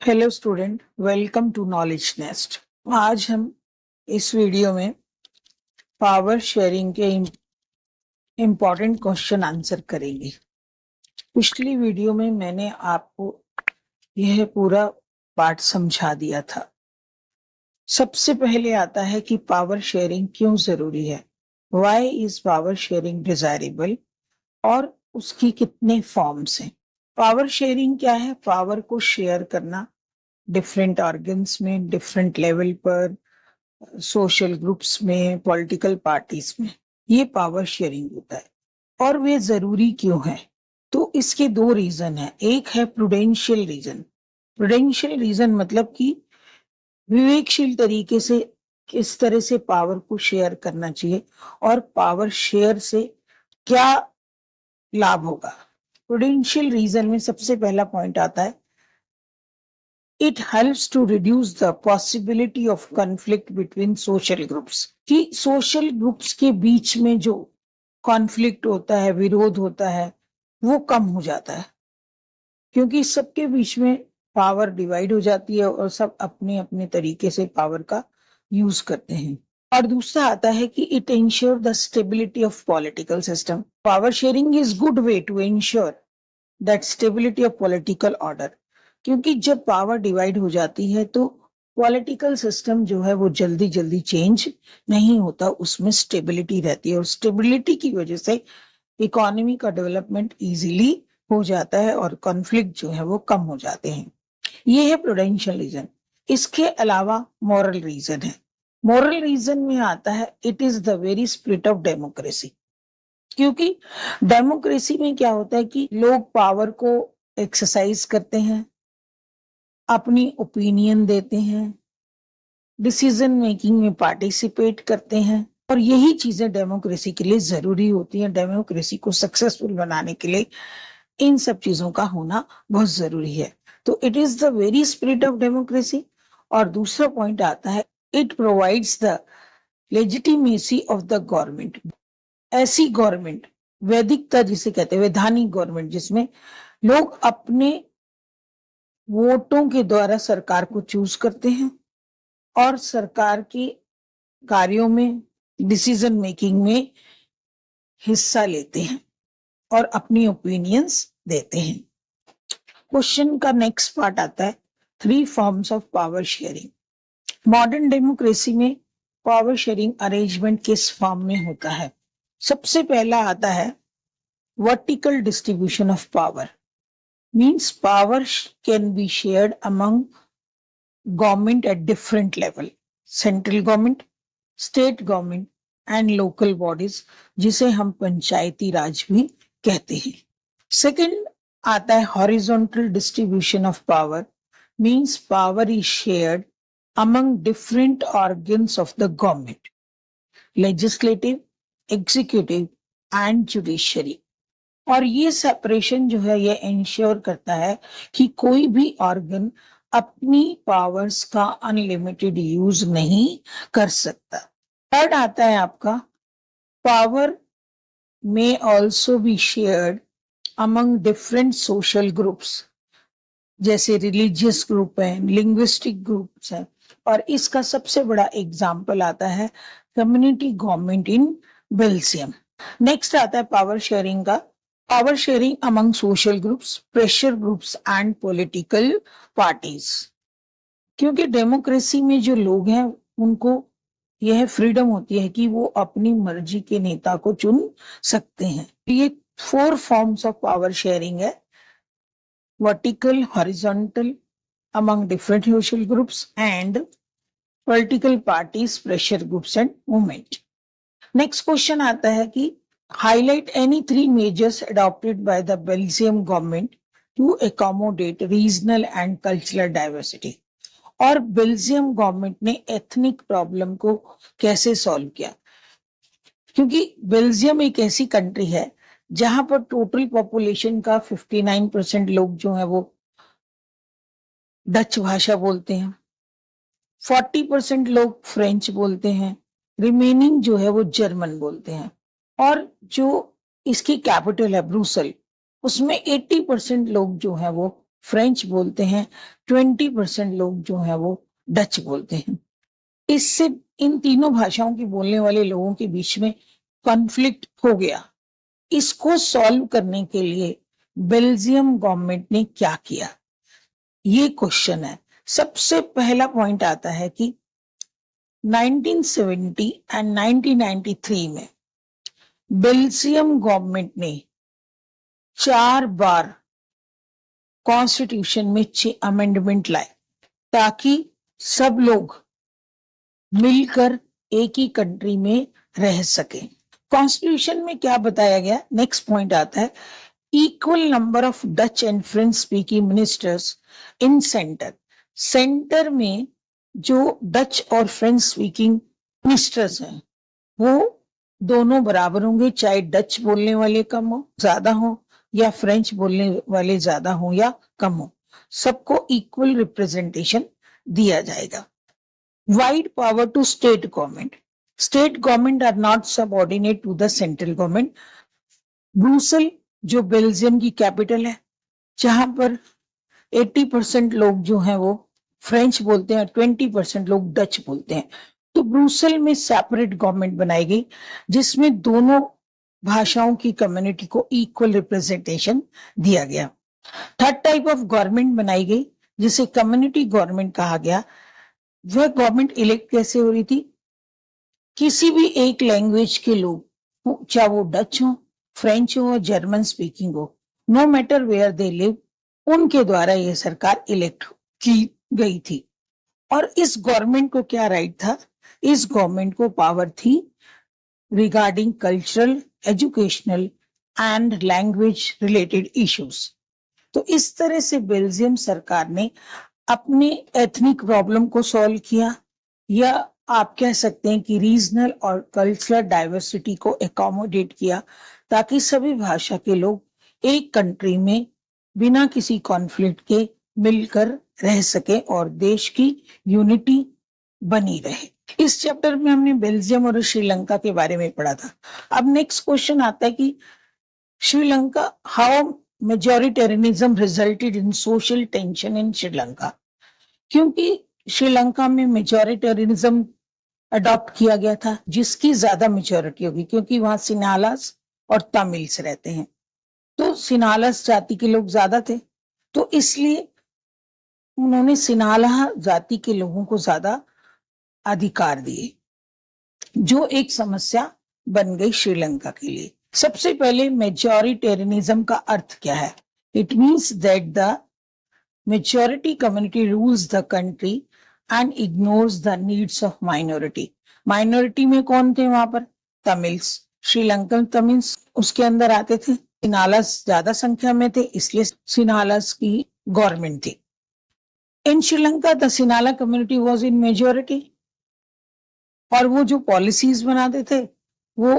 Hello student, welcome to knowledge nest. आज हम इस वीडियो में पावर शेयरिंग के इम्पोर्टेंट क्वेश्चन आंसर करेंगे। पिछली वीडियो में मैंने आपको यह पूरा पार्ट समझा दिया था। सबसे पहले आता है कि पावर शेयरिंग क्यों जरूरी है, why is power sharing desirable, और उसकी कितने फॉर्म्स हैं। पावर शेयरिंग क्या है? पावर को शेयर करना डिफरेंट ऑर्गन्स में, डिफरेंट लेवल पर, सोशल ग्रुप्स में, पॉलिटिकल पार्टीज में, ये पावर शेयरिंग होता है। और वे जरूरी क्यों है? तो इसके दो रीजन है। एक है प्रूडेंशियल रीजन। प्रूडेंशियल रीजन मतलब कि विवेकशील तरीके से किस तरह से पावर को शेयर करना चाहिए और पावर शेयर से क्या लाभ होगा। प्रूडेंशियल रीजन में सबसे पहला पॉइंट आता है, it helps to reduce the possibility of conflict between social groups। कि social groups के बीच में जो कॉन्फ्लिक्ट होता है, विरोध होता है, वो कम हो जाता है, क्योंकि सबके बीच में पावर डिवाइड हो जाती है और सब अपने अपने तरीके से पावर का यूज करते हैं। और दूसरा आता है कि it ensure the stability of political system. Power sharing is good way to ensure that stability of political order, क्योंकि जब पावर डिवाइड हो जाती है तो पॉलिटिकल सिस्टम जो है वो जल्दी जल्दी चेंज नहीं होता, उसमें स्टेबिलिटी रहती है और स्टेबिलिटी की वजह से इकोनॉमी का डेवलपमेंट इजीली हो जाता है और कॉन्फ्लिक्ट जो है वो कम हो जाते हैं। ये है प्रूडेंशियल रीजन। इसके अलावा मॉरल रीजन है। मॉरल रीजन में आता है, it is the very spirit of democracy. क्योंकि डेमोक्रेसी में क्या होता है कि लोग पावर को एक्सरसाइज करते हैं, अपनी ओपिनियन देते हैं, डिसीजन मेकिंग में पार्टिसिपेट करते हैं, और यही चीजें डेमोक्रेसी के लिए जरूरी होती हैं। डेमोक्रेसी को सक्सेसफुल बनाने के लिए इन सब चीजों का होना बहुत जरूरी है। तो it is the very spirit of democracy. और दूसरा पॉइंट आता है, it provides the legitimacy of the government. ऐसी गवर्नमेंट, वैदिकता जिसे कहते हैं, वैधानिक गवर्नमेंट, जिसमें लोग अपने वोटों के द्वारा सरकार को चूज करते हैं और सरकार के कार्यों में, डिसीजन मेकिंग में हिस्सा लेते हैं और अपनी ओपिनियंस देते हैं। क्वेश्चन का नेक्स्ट पार्ट आता है, 3 forms of power sharing. Modern democracy में पावर शेयरिंग अरेंजमेंट किस फॉर्म में होता है? सबसे पहला आता है vertical distribution of power. Means power can be shared among government at different level, central government, state government and local bodies, जिसे हम पंचायती राज भी कहते हैं। सेकंड आता है horizontal distribution of power. Means power is shared among different organs of the government, legislative, executive and judiciary. और ये separation जो है ये इंश्योर करता है कि कोई भी ऑर्गन अपनी पावर्स का अनलिमिटेड यूज नहीं कर सकता। थर्ड आता है आपका, पावर में also be shared among different social groups, जैसे रिलीजियस ग्रुप है, लिंग्विस्टिक ग्रुप्स है। और इसका सबसे बड़ा एग्जाम्पल आता है community government in Belgium. Next आता है पावर शेयरिंग का, power sharing among social groups, pressure groups and political parties. क्योंकि डेमोक्रेसी में जो लोग हैं उनको यह फ्रीडम होती है कि वो अपनी मर्जी के नेता को चुन सकते हैं। ये 4 फॉर्म्स ऑफ पावर शेयरिंग है, vertical, horizontal, among different social groups and political parties, pressure groups and movement. Next question आता है कि highlight any 3 measures adopted by the Belgium government to accommodate regional and cultural diversity। और Belgium government ने ethnic problem को कैसे solve किया? क्योंकि Belgium एक ऐसी कंट्री है जहां पर टोटल पॉपुलेशन का 59% लोग जो है वो डच भाषा बोलते हैं, 40% लोग फ्रेंच बोलते हैं, रिमेनिंग जो है वो जर्मन बोलते हैं। और जो इसकी कैपिटल है ब्रुसल, उसमें 80% लोग जो है वो फ्रेंच बोलते हैं, 20% लोग जो है वो डच बोलते हैं। इससे इन तीनों भाषाओं की बोलने वाले लोगों के बीच में कॉन्फ्लिक्ट हो गया। इसको सॉल्व करने के लिए बेल्जियम गवर्नमेंट ने क्या किया, ये क्वेश्चन है। सबसे पहला पॉइंट आता है कि 1970 एंड 1993 में बेल्जियम गवर्नमेंट ने 4 बार कॉन्स्टिट्यूशन में अमेंडमेंट लाए ताकि सब लोग मिलकर एक ही कंट्री में रह सके। कॉन्स्टिट्यूशन में क्या बताया गया, नेक्स्ट पॉइंट आता है, equal number of Dutch and French speaking ministers in centre. Centre में जो डच और फ्रेंच स्पीकिंग मिनिस्टर्स हैं वो दोनों बराबर होंगे, चाहे डच बोलने वाले कम हो ज्यादा हो या फ्रेंच बोलने वाले ज्यादा हो या कम हो, सबको इक्वल रिप्रेजेंटेशन दिया जाएगा। Wide power to state government. State government are not subordinate to the central government. Brussels जो बेल्जियम की कैपिटल है, जहां पर 80% लोग जो हैं वो फ्रेंच बोलते हैं, 20% लोग डच बोलते हैं। तो ब्रुसेल में सेपरेट गवर्नमेंट बनाई गई जिसमें दोनों भाषाओं की कम्युनिटी को इक्वल रिप्रेजेंटेशन दिया गया। थर्ड टाइप ऑफ गवर्नमेंट बनाई गई जिसे कम्युनिटी गवर्नमेंट कहा गया। वह गवर्नमेंट इलेक्ट कैसे हो रही थी, किसी भी एक लैंग्वेज के लोग, चाहे वो डच हो, फ्रेंच हो, जर्मन स्पीकिंग हो, no matter where they live, उनके द्वारा यह सरकार इलेक्ट की गई थी। और इस गवर्नमेंट को क्या राइट था, इस गवर्नमेंट को पावर थी regarding cultural, educational and language related issues. तो इस तरह से बेल्जियम सरकार ने अपने एथनिक प्रॉब्लम को सॉल्व किया, या आप कह सकते हैं कि रीजनल और कल्चरल डाइवर्सिटी को एकोमोडेट किया ताकि सभी भाषा के लोग एक कंट्री में बिना किसी कॉन्फ्लिक्ट के मिलकर रह सके और देश की यूनिटी बनी रहे। इस चैप्टर में हमने बेल्जियम और श्रीलंका के बारे में पढ़ा था। अब नेक्स्ट क्वेश्चन आता है कि Sri Lanka, how majoritarianism resulted in social tension in Sri Lanka. क्योंकि श्रीलंका में मेजॉरिटेरियनिज्म अडॉप्ट किया गया था, जिसकी ज्यादा मेजॉरिटी होगी, क्योंकि वहां सिन्हालास और तमिल्स रहते हैं, तो सिन्हालास जाति के लोग ज्यादा थे, तो इसलिए उन्होंने सिन्हाला जाति के लोगों को ज्यादा अधिकार दिए, जो एक समस्या बन गई श्रीलंका के लिए। सबसे पहले मेजॉरिटेरियनिज्म का अर्थ क्या है, it means that the majority community rules the country and ignores the needs of minority. Minority में कौन थे वहां पर, तमिल्स, श्रीलंकन तमिल्स उसके अंदर आते थे। सिन्हालास ज्यादा संख्या में थे, इसलिए सिन्हालास की गवर्नमेंट थी। In Sri Lanka the Sinhala community was in majority, और वो जो पॉलिसीज बनाते थे वो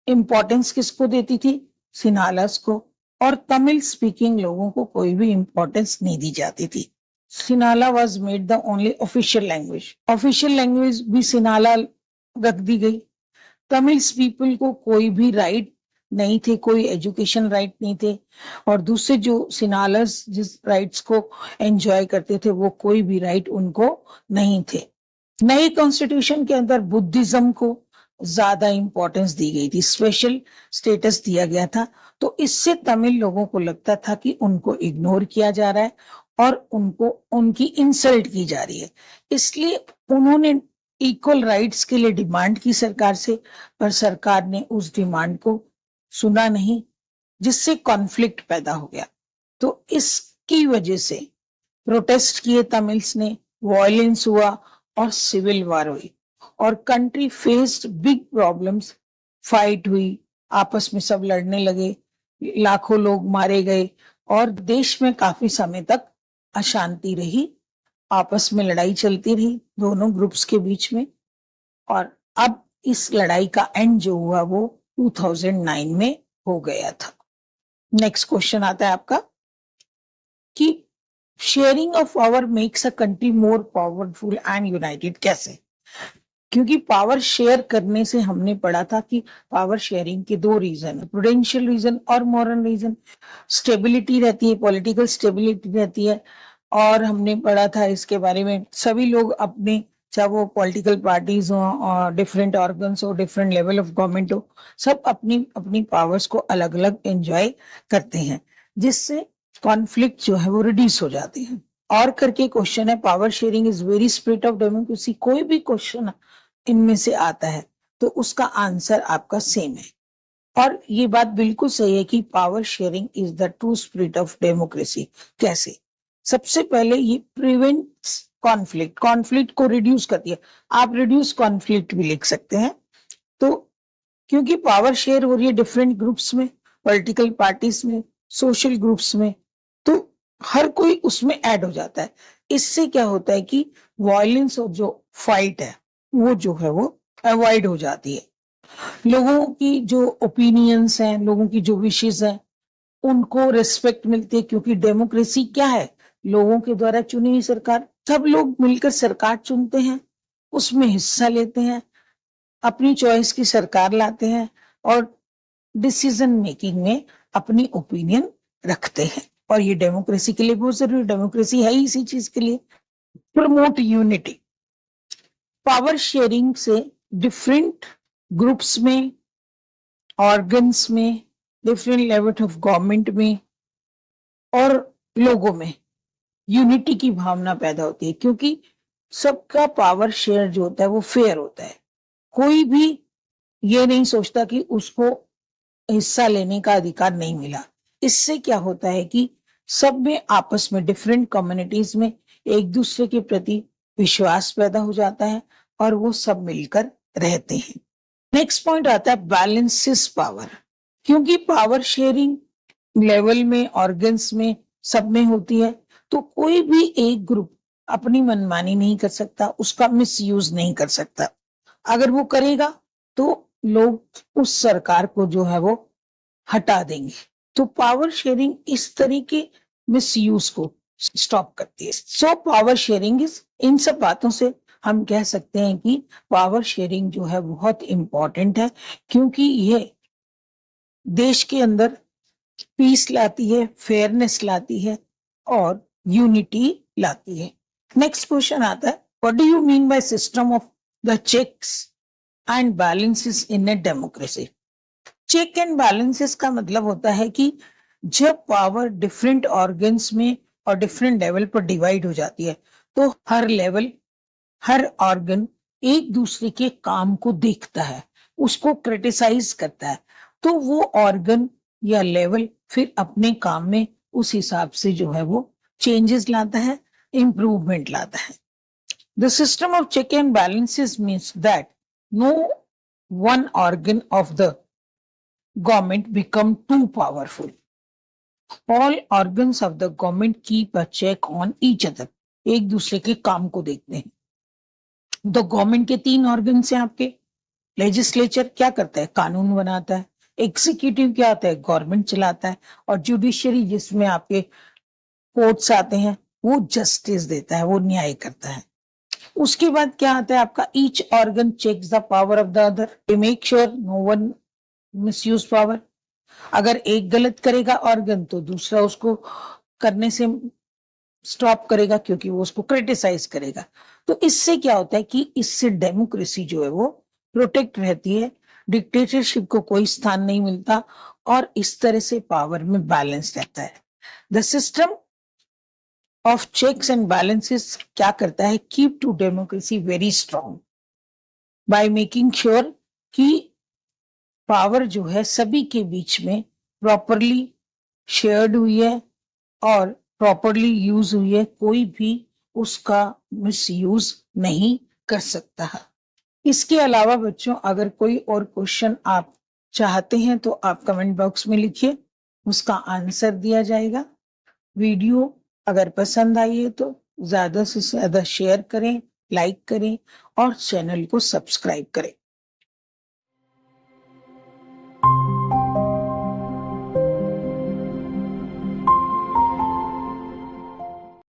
इंपॉर्टेंस किसको देती थी, सिन्हालास को, और तमिल स्पीकिंग लोगों को कोई भी इंपॉर्टेंस नहीं दी जाती थी। Sinhala was made the only official language, official language भी सिन्हाला रख दी गई। तमिल पीपल को कोई भी राइट नहीं थे, कोई एजुकेशन राइट नहीं थे, और दूसरे जो सिन्हालस जिस राइट्स को एंजॉय करते थे वो कोई भी राइट उनको नहीं थे। नए कॉन्स्टिट्यूशन के अंदर बुद्धिज्म को ज्यादा इंपॉर्टेंस दी गई थी, स्पेशल स्टेटस दिया गया था। तो इससे तमिल लोगों को लगता था कि उनको इग्नोर किया जा रहा है और उनको उनकी इंसल्ट की जा रही है, इसलिए उन्होंने इक्वल राइट्स के लिए डिमांड की सरकार से, पर सरकार ने उस डिमांड को सुना नहीं, जिससे कॉन्फ्लिक्ट पैदा हो गया। तो इसकी वजह से प्रोटेस्ट किए तमिल्स ने, वायलेंस हुआ और सिविल वार हुई, और country faced big problems, fight हुई, आपस में सब लड़ने लगे, लाखों लोग मारे गए, और देश में काफी समय तक अशांति रही, आपस में लड़ाई चलती रही दोनों ग्रुप्स के बीच में। और अब इस लड़ाई का एंड जो हुआ वो 2009 में हो गया था। नेक्स्ट क्वेश्चन आता है आपका कि sharing of power makes a country more powerful and United कैसे। क्योंकि पावर शेयर करने से हमने पढ़ा था कि पावर शेयरिंग के दो रीजन है, प्रूडेंशियल रीजन और मॉरल रीजन। स्टेबिलिटी रहती है, पॉलिटिकल स्टेबिलिटी रहती है, और हमने पढ़ा था इसके बारे में सभी लोग अपने, चाहे वो पॉलिटिकल पार्टीज हो और डिफरेंट ऑर्गन्स हो, डिफरेंट लेवल ऑफ गवर्नमेंट हो, सब अपनी अपनी पावर्स को अलग अलग एंजॉय करते हैं, जिससे कॉन्फ्लिक्ट जो है वो रिड्यूस हो जाते हैं। और करके क्वेश्चन है, power sharing is very spirit of democracy. कोई भी क्वेश्चन इनमें से आता है तो उसका आंसर आपका सेम है, और ये बात बिल्कुल सही है कि power sharing is the true spirit of democracy. कैसे? सबसे पहले ये प्रिवेंट्स कॉन्फ्लिक्ट, कॉन्फ्लिक्ट को रिड्यूस करती है। आप रिड्यूस कॉन्फ्लिक्ट भी लिख सकते हैं। तो क्योंकि पावर शेयर हो रही है डिफरेंट ग्रुप्स में, पॉलिटिकल पार्टीज में, सोशल ग्रुप्स में, तो हर कोई उसमें ऐड हो जाता है। इससे क्या होता है कि वायलेंस और जो फाइट है वो जो है वो अवॉइड हो जाती है। लोगों की जो ओपिनियंस हैं, लोगों की जो विशेष हैं, उनको रिस्पेक्ट मिलती है, क्योंकि डेमोक्रेसी क्या है? लोगों के द्वारा चुनी हुई सरकार। सब लोग मिलकर सरकार चुनते हैं, उसमें हिस्सा लेते हैं, अपनी चॉइस की सरकार लाते हैं और डिसीजन मेकिंग में अपनी ओपिनियन रखते हैं। और ये डेमोक्रेसी के लिए बहुत जरूरी, डेमोक्रेसी है ही इसी चीज के लिए। प्रमोट यूनिटी, पावर शेयरिंग से डिफरेंट ग्रुप्स में, ऑर्गन्स में, डिफरेंट लेवल ऑफ गवर्नमेंट में और लोगों में यूनिटी की भावना पैदा होती है, क्योंकि सबका पावर शेयर जो होता है वो फेयर होता है। कोई भी ये नहीं सोचता कि उसको हिस्सा लेने का अधिकार नहीं मिला। इससे क्या होता है कि सब में आपस में, डिफरेंट कम्युनिटीज में एक दूसरे के प्रति विश्वास पैदा हो जाता है और वो सब मिलकर रहते हैं। नेक्स्ट पॉइंट आता है बैलेंसेस पावर। क्योंकि पावर शेयरिंग लेवल में, ऑर्गन्स में, सब में होती है, तो कोई भी एक ग्रुप अपनी मनमानी नहीं कर सकता, उसका मिसयूज नहीं कर सकता। अगर वो करेगा तो लोग उस सरकार को जो है वो हटा देंगे। तो पावर शेयरिंग इस तरीके मिसयूज को स्टॉप करती है। सो पावर शेयरिंग इज, इन सब बातों से हम कह सकते हैं कि पावर शेयरिंग जो है बहुत इंपॉर्टेंट है, क्योंकि ये देश के अंदर पीस लाती है, फेयरनेस लाती है और यूनिटी लाती है। नेक्स्ट क्वेश्चन आता है, what do you mean by system of the checks and balances in a democracy? Check and balances का मतलब होता है कि जब पावर डिफरेंट ऑर्गन्स में और डिफरेंट लेवल पर डिवाइड हो जाती है, तो हर लेवल, हर ऑर्गन एक दूसरे के काम को देखता है, उसको क्रिटिसाइज करता है, तो वो ऑर्गन या लेवल फिर अपने काम में उस हिसाब से जो है वो चेंजेस लाता है, इंप्रूवमेंट लाता है। The system of check and balances means that no one organ of the government become too powerful. All organs of the government keep a check on each other. एक दूसरे के काम को देखते हैं। तो गवर्नमेंट के तीन ऑर्गन हैं आपके। लेजिस्लेचर क्या करता है? कानून बनाता है। एग्जीक्यूटिव क्या आता है? गवर्नमेंट चलाता है। और जुडिशियरी, जिसमें आपके कोर्ट्स आते हैं, वो जस्टिस देता है, वो न्याय करता है। उसके बाद क्या आता है आपका? Each organ checks the power of the other to make sure no one misuse power. अगर एक गलत करेगा ऑर्गन तो दूसरा उसको करने से स्टॉप करेगा, क्योंकि वो उसको क्रिटिसाइज करेगा। तो इससे क्या होता है कि इससे डेमोक्रेसी जो है वो प्रोटेक्ट रहती है, डिक्टेटरशिप को कोई स्थान नहीं मिलता, और इस तरह से पावर में बैलेंस रहता है। The system of checks and balances क्या करता है? Keep to democracy very strong by making sure कि पावर जो है सभी के बीच में प्रॉपरली शेयर्ड हुई है और प्रॉपरली यूज हुई है, कोई भी उसका मिसयूज नहीं कर सकता है। इसके अलावा बच्चों, अगर कोई और क्वेश्चन आप चाहते हैं तो आप कमेंट बॉक्स में लिखिए, उसका आंसर दिया जाएगा। वीडियो अगर पसंद आई है तो ज्यादा से ज्यादा शेयर करें, लाइक करें और चैनल को सब्सक्राइब करें।